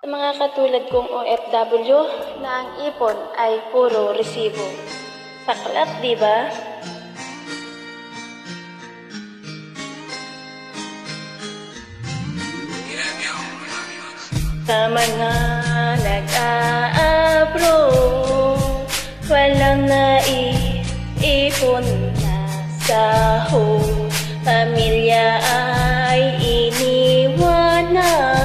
mga katulad kong OFW na ang ipon ay puro resibo. Saklap, di ba? Sa mga nag-a-abroad, walang naiipon na sahod. Pamilya ay iniwan na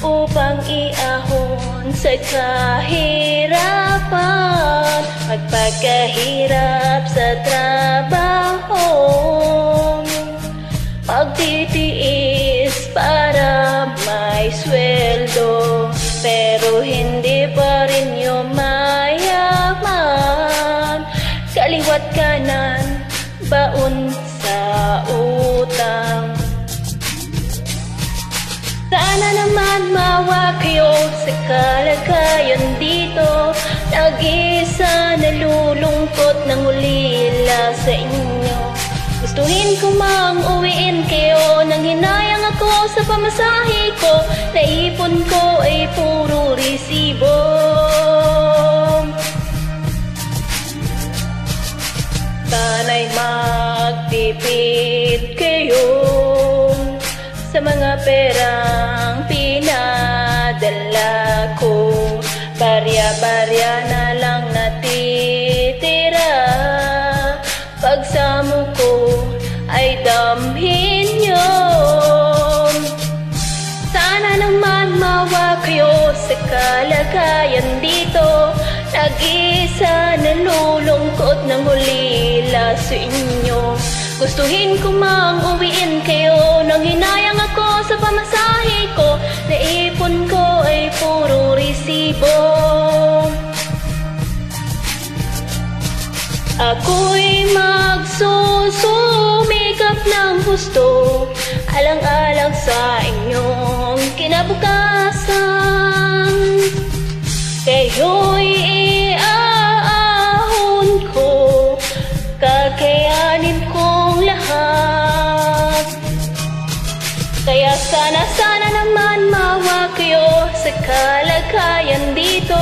upang iahon sa kahirapan. Magpagkahirap sa trabaho, magtitiis para may sweldo, pero hindi pa rin yumayaman. Kaliwat kanan, baon sa utang. Sana naman mawa kayo sa kalagayan dito. Nag-isa nalulungkot ng ulila sa inyo. Gustuhin ko mang uwiin kayo, nang hinayang ako sa pamasahe ko. Naipon ko ay puro resibo. Sana'y magtipid kayo sa mga perang pinadala ko. Barya-barya na lang natitira, pagsamo ko ay damhin nyo. Sana naman mawa kayo sa kalagayan dito. Nag-isa nalulungkot ng hulila sa inyo. Gustuhin ko mang uwiin kayo, nang hinayang ako sa pamasahe ko. Naipon ko ay puro resibo. Ako'y magsusumikap ng gusto, alang-alang sa inyong kinabukasan. Kayo'y iaahon ko, kakayanin kong lahat. Kaya sana naman mawa kayo sa kalagayan dito.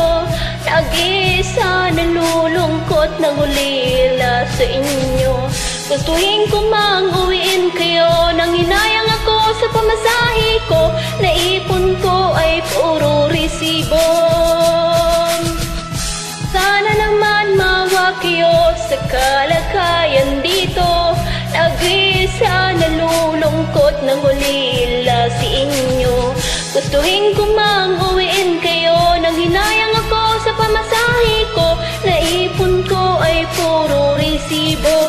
Nag-isa nalulungkot ng ulila sa inyo. Gustuhin ko mang uwiin kayo, nang hinayang ako sa pamasahe ko. Naipon ko ay puro resibo. Sana naman mawa kayo sa kalagayan dito. Nag-isa nalulungkot ng ulila sa inyo. Gustuhin ko mang uwiin kayo, nang hinayang ako sa pamasahe ko. Naipon ko ay puro resibo.